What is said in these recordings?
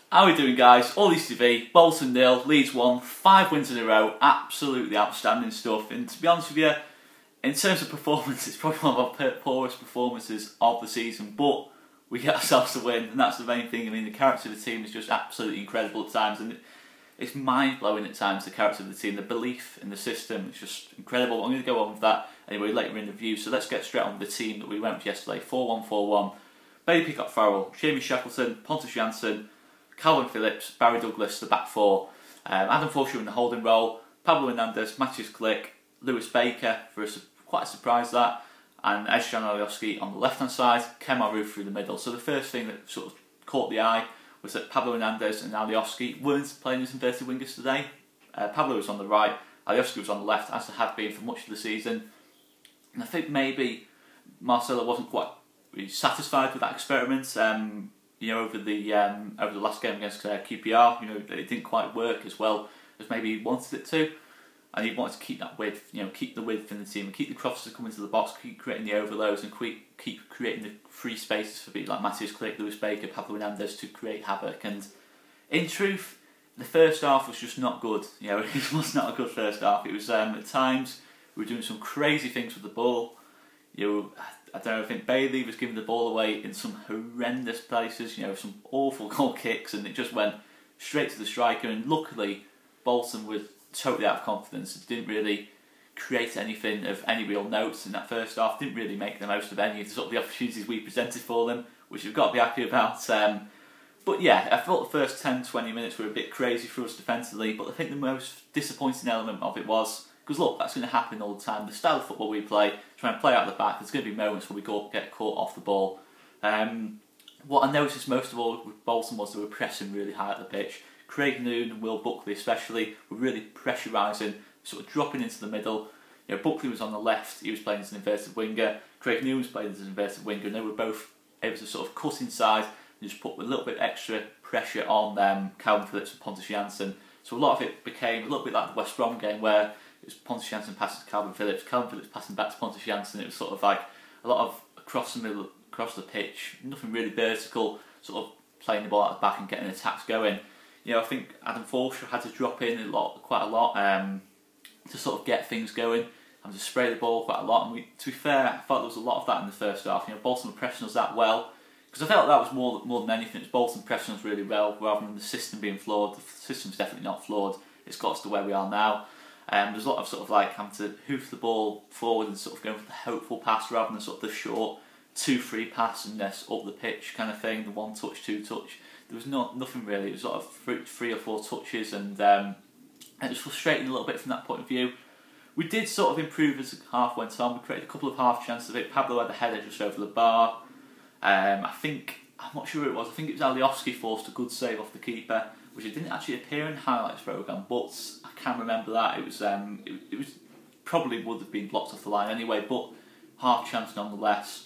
How are we doing, guys? All Leeds TV, Bolton 0, Leeds 1, 5 wins in a row, absolutely outstanding stuff. And to be honest with you, in terms of performance, it's probably one of our poorest performances of the season, but we get ourselves a win, and that's the main thing. I mean, the character of the team is just absolutely incredible at times, and it's mind-blowing at times, the character of the team, the belief in the system, it's just incredible. I'm going to go on with that anyway later in the review, so let's get straight on with the team that we went with yesterday. 4-1-4-1, Bailey Peacock-Farrell, Jamie Shackleton, Pontus Jansson, Calvin Phillips, Barry Douglas, the back four, Adam Forshaw in the holding role, Pablo Hernandez, Matthias Klick, Lewis Baker for quite a surprise that, and Ezjan Alioski on the left hand side, Kemar Roof through the middle. So the first thing that sort of caught the eye was that Pablo Hernandez and Alioski weren't playing as inverted wingers today. Pablo was on the right, Alioski was on the left, as they had been for much of the season. And I think maybe Marcelo wasn't quite really satisfied with that experiment. Over the last game against QPR, it didn't quite work as well as maybe he wanted it to, and he wanted to keep that width, keep the width in the team, and keep the crosses coming to the box, keep creating the overloads, and keep creating the free spaces for people like Matthias Klick, Lewis Baker, Pablo Hernandez to create havoc. And in truth, the first half was just not good. It was not a good first half. It was at times we were doing some crazy things with the ball. I don't know, I think Bailey was giving the ball away in some horrendous places, some awful goal kicks, and it just went straight to the striker. And luckily, Bolton was totally out of confidence. It didn't really create anything of any real note in that first half, didn't really make the most of any of the opportunities we presented for them, which we've got to be happy about. But yeah, I thought the first 10-20 minutes were a bit crazy for us defensively, but I think the most disappointing element of it was, because look, that's going to happen all the time. The style of football we play, try and play out the back, there's going to be moments where we get caught off the ball. What I noticed most of all with Bolton was they were pressing really high at the pitch. Craig Noon and Will Buckley especially were really pressurising, sort of dropping into the middle. Buckley was on the left, he was playing as an inverted winger. Craig Noon was playing as an inverted winger, and they were both able to sort of cut inside and just put a little bit extra pressure on Calvin Phillips and Pontus Jansson. So a lot of it became a little bit like the West Brom game, where it was Pontus Jansson passing to Calvin Phillips passing back to Pontus Jansson. It was sort of like a lot of across the middle, across the pitch, nothing really vertical, sort of playing the ball out the back and getting attacks going. I think Adam Forshaw had to drop in quite a lot to sort of get things going, and to spray the ball quite a lot. And to be fair, I thought there was a lot of that in the first half. Bolton were pressing us that well, because I felt that was more than anything. It's Bolton pressing us really well, rather than the system being flawed. The system's definitely not flawed. It's got us to where we are now. There's a lot of sort of like having to hoof the ball forward and sort of going for the hopeful pass rather than sort of the short 2-3 pass and up the pitch kind of thing, the 1 touch, 2 touch. There was nothing really. It was sort of 3 or 4 touches, and it was frustrating a little bit from that point of view. We did sort of improve as the half went on. We created a couple of half chances of it. Pablo had a header just over the bar. I'm not sure who it was. I think it was Alioski forced a good save off the keeper, which it didn't actually appear in highlights programme, but I can remember that. It was probably would have been blocked off the line anyway, but half chance nonetheless.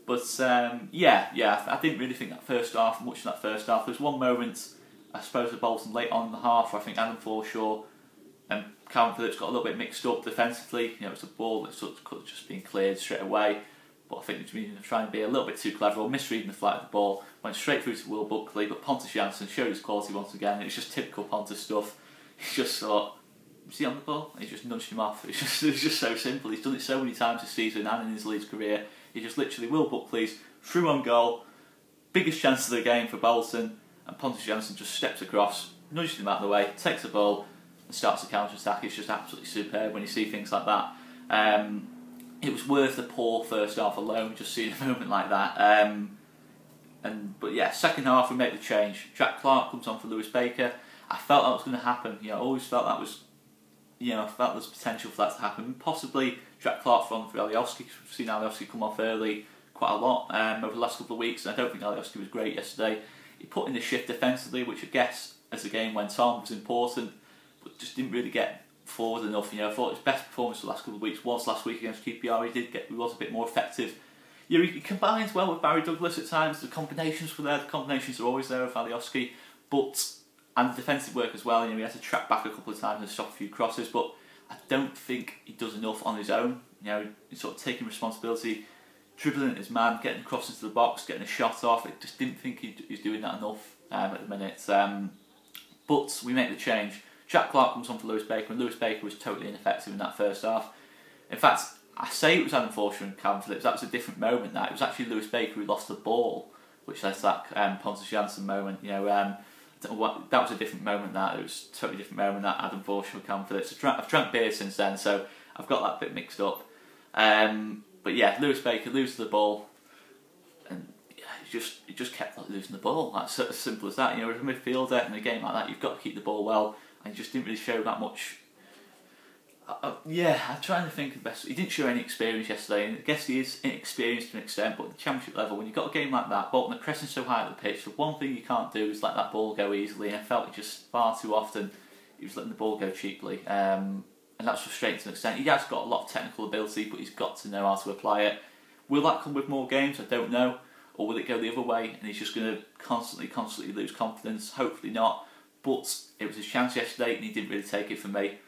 But I didn't really think much of that first half. There was one moment, I suppose, at Bolton late on in the half, where I think Adam Forshaw and Calvin Phillips got a little bit mixed up defensively. It's a ball that sort of could have just been cleared straight away. But I think they were trying to be a little bit too clever, or misreading the flight of the ball. Went straight through to Will Buckley, but Pontus Jansson showed his quality once again. It's just typical Pontus stuff. He just thought, is he on the ball? And he just nudged him off. It's just so simple. He's done it so many times this season and in his Leeds career. He just literally, Will Buckley's through on goal, biggest chance of the game for Bolton, and Pontus Jansson just steps across, nudges him out of the way, takes the ball and starts a counter-attack. It's just absolutely superb when you see things like that. It was worth the poor first half alone, just seeing a moment like that. But yeah, second half we make the change. Jack Clark comes on for Lewis Baker. I felt that was going to happen. I always felt that was, I felt there's potential for that to happen. Possibly Jack Clark for Alioski. We've seen Alioski come off early quite a lot over the last couple of weeks. And I don't think Alioski was great yesterday. He put in the shift defensively, which I guess as the game went on was important, but just didn't really get forward enough. I thought his best performance for the last couple of weeks was last week against QPR. He was a bit more effective. He combines well with Barry Douglas at times. The combinations were there. The combinations are always there with Alioski, and the defensive work as well. He had to track back a couple of times and stop a few crosses, but I don't think he does enough on his own. He's sort of taking responsibility, dribbling at his man, getting across into the box, getting a shot off. I just didn't think he's doing that enough at the minute. But we make the change. Jack Clark comes on for Lewis Baker, and Lewis Baker was totally ineffective in that first half. In fact, I say it was Adam Forshaw and Calvin Phillips. That was a different moment. It was actually Lewis Baker who lost the ball, which led to that Pontus Jansson moment. That was a different moment. It was a totally different moment. That Adam Forshaw and Calvin Phillips. I've drank beer since then, so I've got that bit mixed up. But yeah, Lewis Baker loses the ball, and he just kept losing the ball. That's as simple as that. As a midfielder in a game like that, you've got to keep the ball well, and he just didn't really show that much. I'm trying to think of the best. He didn't show any experience yesterday, and I guess he is inexperienced to an extent, but at the Championship level, when you've got a game like that, Bolton are pressing so high at the pitch, the one thing you can't do is let that ball go easily, and I felt it just far too often he was letting the ball go cheaply, and that's frustrating to an extent. He has got a lot of technical ability, but he's got to know how to apply it. Will that come with more games? I don't know. Or will it go the other way, and he's just going to constantly lose confidence? Hopefully not, but it was his chance yesterday, and he didn't really take it from me.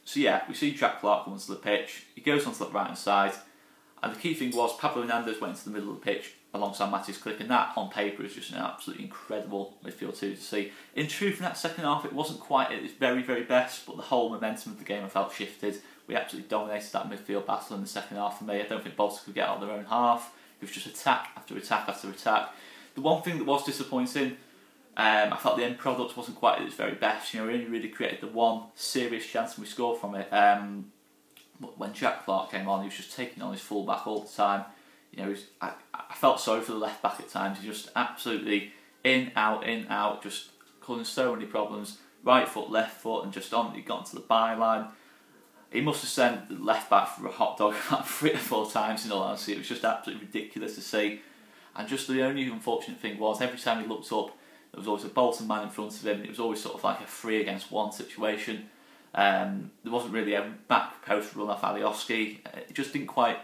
So yeah, we see Jack Clark come onto the pitch. He goes onto the right hand side, and the key thing was Pablo Hernandez went into the middle of the pitch alongside Matis Click, and that on paper is just an absolutely incredible midfield two to see. In truth, in that second half, it wasn't quite at its very, very best, but the whole momentum of the game I felt shifted. We absolutely dominated that midfield battle in the second half for me. I don't think Bolton could get out of their own half. It was just attack after attack after attack. The one thing that was disappointing, I felt the end product wasn't quite at its very best. We only really created the one serious chance and we scored from it. But when Jack Clark came on, he was just taking on his full back all the time. I felt sorry for the left back at times. He just absolutely in, out, just causing so many problems. Right foot, left foot, and just on. He got into the byline. He must have sent the left back for a hot dog about 3 or 4 times in all honesty. It was just absolutely ridiculous to see. And just the only unfortunate thing was, every time he looked up, there was always a Bolton man in front of him. It was always sort of like a 3 against 1 situation. There wasn't really a back post run off Alioski. It just didn't quite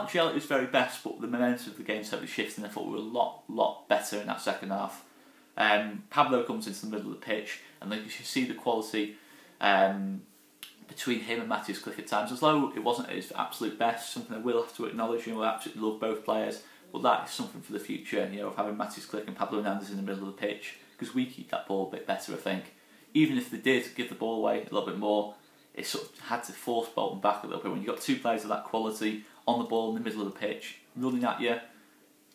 gel at his very best, but the momentum of the game totally shifted, and I thought we were a lot better in that second half. Pablo comes into the middle of the pitch, and you can see the quality between him and Matis Click at times. As though it wasn't at his absolute best, something I will have to acknowledge. I absolutely love both players, but that is something for the future, of having Matis Click and Pablo Hernandez in the middle of the pitch, because we keep that ball a bit better, I think. Even if they did give the ball away a little bit more, it sort of had to force Bolton back a little bit. When you've got 2 players of that quality on the ball in the middle of the pitch, running at you,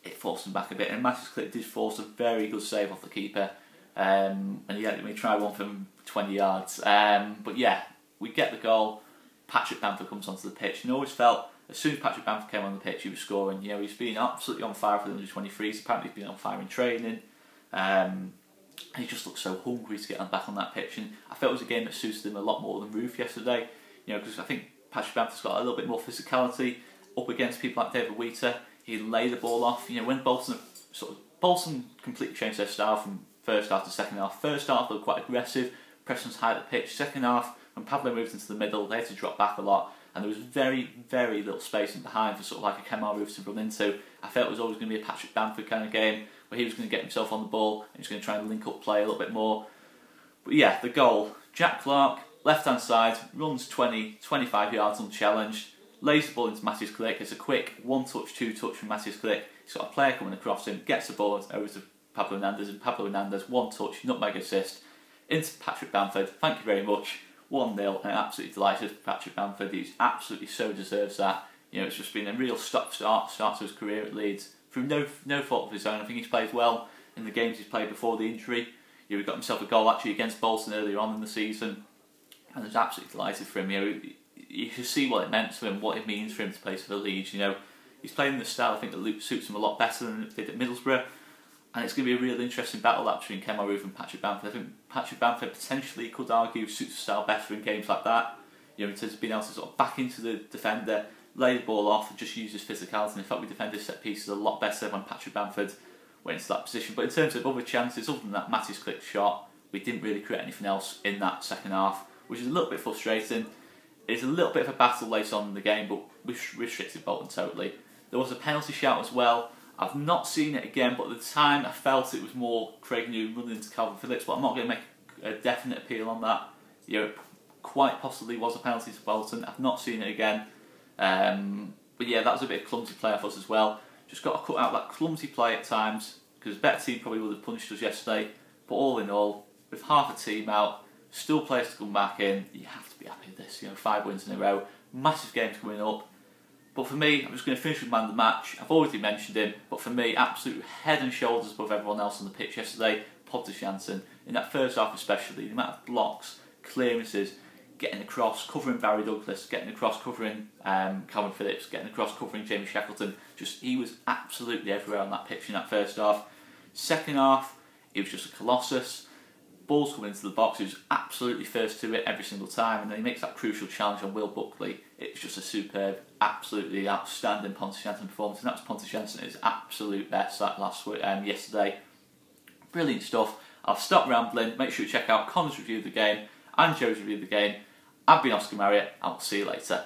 it forced them back a bit. And Matis Click did force a very good save off the keeper, and we tried one from 20 yards. But yeah, we get the goal. Patrick Bamford comes onto the pitch, and I always felt as soon as Patrick Bamford came on the pitch, he was scoring. He's been absolutely on fire for the under-23s. Apparently, he's been on fire in training. He just looked so hungry to get back on that pitch, and I felt it was a game that suited him a lot more than Roof yesterday. Because I think Patrick Bamford's got a little bit more physicality up against people like David Wheater. He'd lay the ball off. When Bolton completely changed their style from first half to second half. First half they were quite aggressive, pressing high at the pitch. Second half, when Pablo moved into the middle, they had to drop back a lot, and there was very, very little space in behind for sort of like a Kemar Roof to run into. I felt it was always going to be a Patrick Bamford kind of game, where he was going to get himself on the ball and he was going to try and link up play a little bit more. But yeah, the goal. Jack Clark, left hand side, runs 20-25 yards unchallenged, lays the ball into Matis Click. It's a quick 1-touch, 2-touch from Matis Click. He's got a player coming across him, gets the ball over to Pablo Hernandez, and Pablo Hernandez, 1-touch, nutmeg assist into Patrick Bamford. Thank you very much. 1-0, and I'm absolutely delighted for Patrick Bamford. He's absolutely so deserves that. It's just been a real start to his career at Leeds through no fault of his own. I think he's played well in the games he's played before the injury. He got himself a goal actually against Bolton earlier on in the season, and I was absolutely delighted for him. You can see what it meant to him, what it means for him to play for the Leeds. He's playing in the style I think that suits him a lot better than it did at Middlesbrough, and it's going to be a real interesting battle that between Kemar Roof and Patrick Bamford. I think Patrick Bamford potentially could argue suits the style better in games like that. In terms of being able to sort of back into the defender, lay the ball off, and just use his physicality. And I felt we defended set pieces a lot better when Patrick Bamford went into that position. But in terms of other chances, other than that Matis Click shot, we didn't really create anything else in that second half, which is a little bit frustrating. It's a little bit of a battle later on in the game, but we've restricted Bolton totally. There was a penalty shout as well. I've not seen it again, but at the time I felt it was more Craig Newton running into Calvin Phillips, but I'm not going to make a definite appeal on that. It quite possibly was a penalty to Bolton. I've not seen it again. But yeah, that was a bit of clumsy play off us as well. Just got to cut out that clumsy play at times, because a better team probably would have punished us yesterday. But all in all, with half a team out, still players to come back in, you have to be happy with this. 5 wins in a row, massive games coming up. But for me, I'm just going to finish with man of the match. I've already mentioned him, but for me, absolute head and shoulders above everyone else on the pitch yesterday, Tasha. In that first half especially, the amount of blocks, clearances, getting across, covering Barry Douglas, getting across, covering Calvin Phillips, getting across, covering Jamie Shackleton. He was absolutely everywhere on that pitch in that first half. Second half, he was just a colossus. Balls coming into the box, he was absolutely first to it every single time, and then he makes that crucial challenge on Will Buckley. It was just a superb, absolutely outstanding Tasha performance, and that was Tasha at his absolute best yesterday. Brilliant stuff. I'll stop rambling. Make sure you check out Conor's review of the game and Joe's review of the game. I've been Oscar Marriott. I'll see you later.